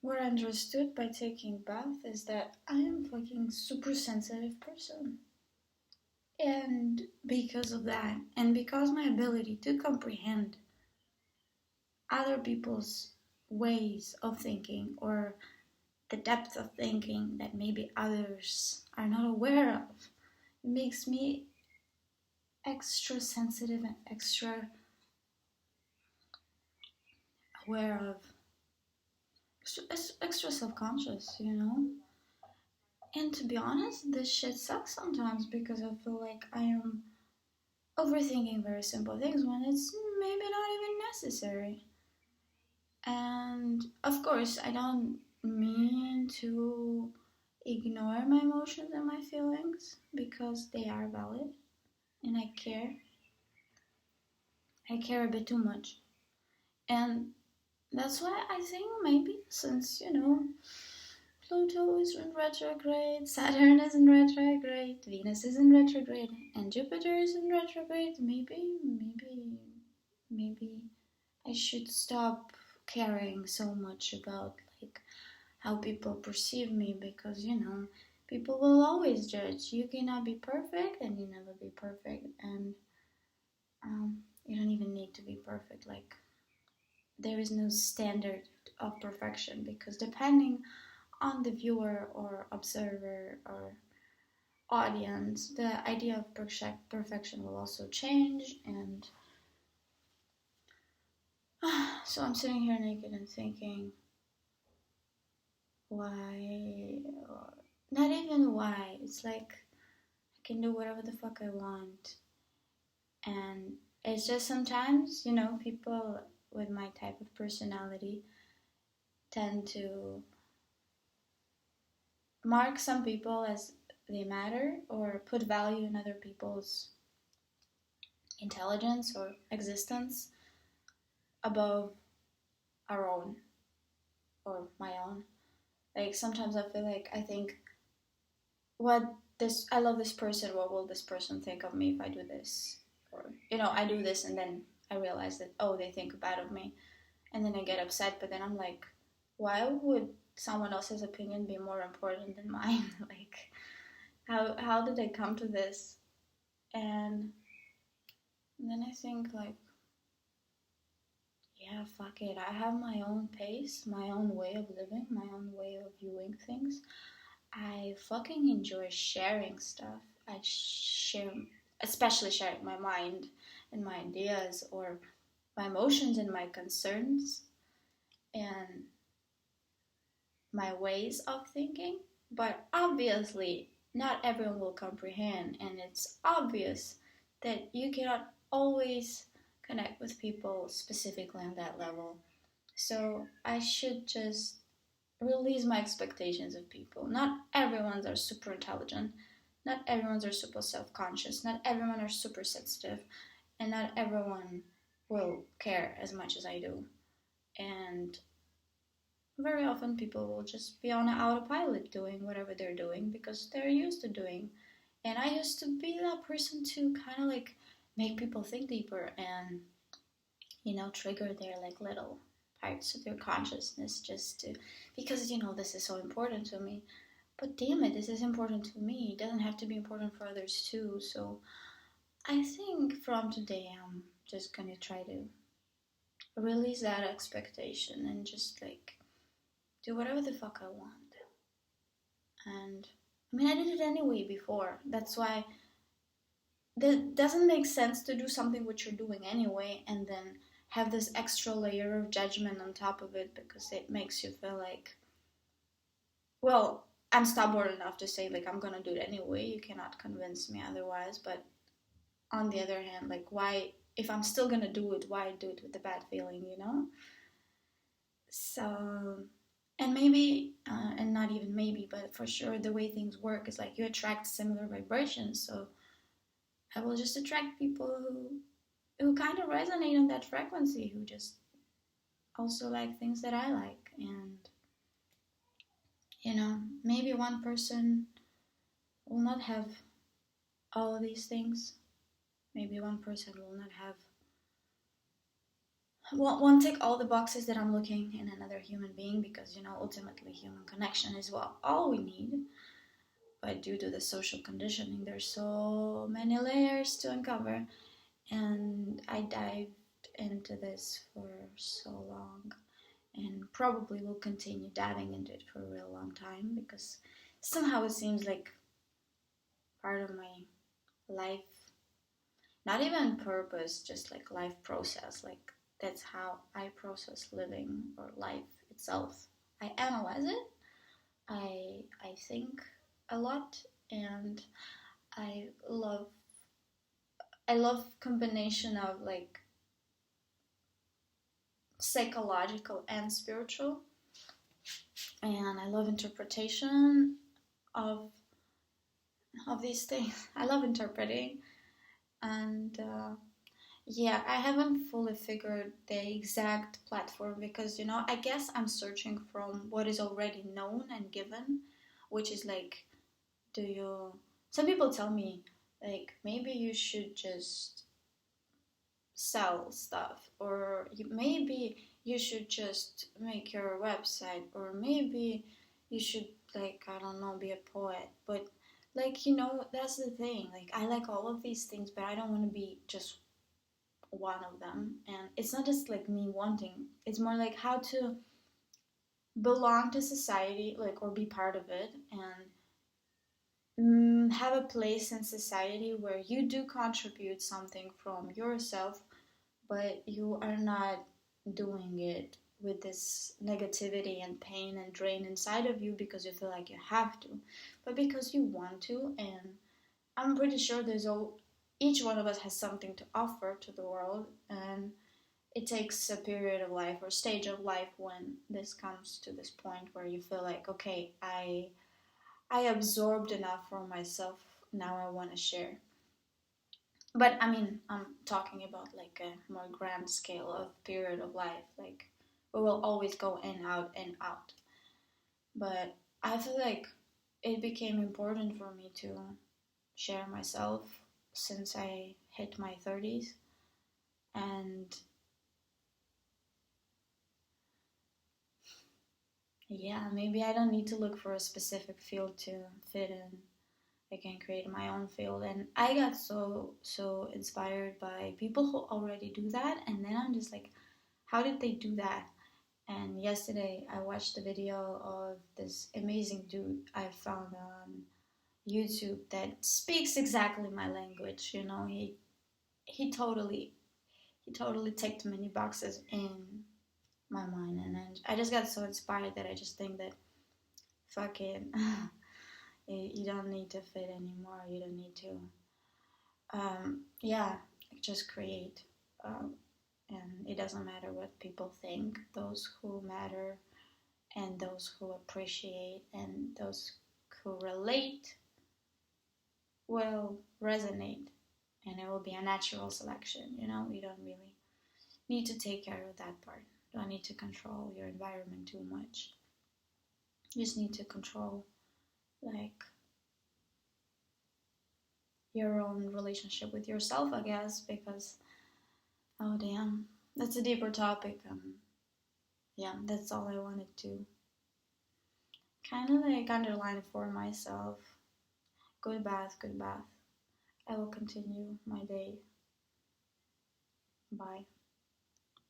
What I understood by taking bath is that I am fucking super sensitive person. And because of that, and because my ability to comprehend other people's ways of thinking or the depth of thinking that maybe others are not aware of, it makes me extra sensitive and extra aware of, extra self-conscious, you know? And to be honest, this shit sucks sometimes because I feel like I am overthinking very simple things when it's maybe not even necessary. And of course, I don't mean to ignore my emotions and my feelings because they are valid and I care. I care a bit too much. And that's why I think maybe since, Pluto is in retrograde, Saturn is in retrograde, Venus is in retrograde, and Jupiter is in retrograde, maybe I should stop caring so much about like how people perceive me because people will always judge. You cannot be perfect, and you never be perfect, and you don't even need to be perfect. Like there is no standard of perfection because depending on the viewer or observer or audience, the idea of perfection will also change. And so I'm sitting here naked and thinking, why? Or not even why. It's like I can do whatever the fuck I want. And it's just sometimes, people with my type of personality tend to mark some people as they matter or put value in other people's intelligence or existence above our own or my own. Like sometimes I feel like I think I love this person, what will this person think of me if I do this? Or I do this and then I realize that they think bad of me and then I get upset, but then I'm like, why would someone else's opinion be more important than mine? Like how did I come to this? And then I think like, yeah, fuck it. I have my own pace, my own way of living, my own way of viewing things. I fucking enjoy sharing stuff. I share, especially sharing my mind and my ideas or my emotions and my concerns and my ways of thinking. But obviously, not everyone will comprehend, and it's obvious that you cannot always connect with people specifically on that level. So I should just release my expectations of people. Not everyone's are super intelligent. Not everyone's are super self-conscious. Not everyone are super sensitive. And not everyone will care as much as I do. And very often people will just be on an autopilot doing whatever they're doing because they're used to doing. And I used to be that person to kind of like make people think deeper and trigger their like little parts of their consciousness just to because this is so important to me. But damn it, this is important to me. It doesn't have to be important for others too. So I think from today I'm just gonna try to release that expectation and just like do whatever the fuck I want. And I mean I did it anyway before. That's why it doesn't make sense to do something which you're doing anyway and then have this extra layer of judgment on top of it because it makes you feel like, well, I'm stubborn enough to say like I'm gonna do it anyway. You cannot convince me otherwise. But on the other hand, like why, if I'm still gonna do it, why do it with a bad feeling? So, and maybe, and not even maybe, but for sure, the way things work is like you attract similar vibrations. So I will just attract people who kind of resonate on that frequency, who just also like things that I like. And, maybe one person will not have all of these things. Maybe one person will not have won't tick all the boxes that I'm looking in another human being, because ultimately human connection is all we need. But due to the social conditioning, there's so many layers to uncover, and I dived into this for so long, and probably will continue diving into it for a real long time, because somehow it seems like part of my life, not even purpose, just like life process. Like that's how I process living or life itself. I analyze it. I think a lot, and I love I love combination of like psychological and spiritual, and I love interpretation of these things. I love interpreting, and yeah, I haven't fully figured the exact platform, because I guess I'm searching from what is already known and given, which is like, do you? Some people tell me like maybe you should just sell stuff, or maybe you should just make your website, or maybe you should, like, I don't know, be a poet. But like, that's the thing, like I like all of these things, but I don't want to be just one of them. And it's not just like me wanting, it's more like how to belong to society, like, or be part of it, and have a place in society where you do contribute something from yourself, but you are not doing it with this negativity and pain and drain inside of you because you feel like you have to, but because you want to. And I'm pretty sure each one of us has something to offer to the world, and it takes a period of life or stage of life when this comes to this point where you feel like, okay, I absorbed enough for myself, now I want to share. But I mean, I'm talking about like a more grand scale of period of life. Like we will always go in, out, and out. But I feel like it became important for me to share myself since I hit my 30s. And yeah, maybe I don't need to look for a specific field to fit in. I can create my own field. And I got so inspired by people who already do that. And then I'm just like, how did they do that? And yesterday I watched a video of this amazing dude I found on YouTube that speaks exactly my language. He totally ticked many boxes in my mind, and then I just got so inspired that I just think that fuck it, you don't need to fit anymore. You don't need to, yeah, just create. Um, and it doesn't matter what people think. Those who matter and those who appreciate and those who relate will resonate, and it will be a natural selection. You don't really need to take care of that part. You don't need to control your environment too much. You just need to control, like, your own relationship with yourself, I guess, because oh damn, that's a deeper topic. Yeah, that's all I wanted to kind of like underline for myself. Good bath, good bath. I will continue my day. Bye.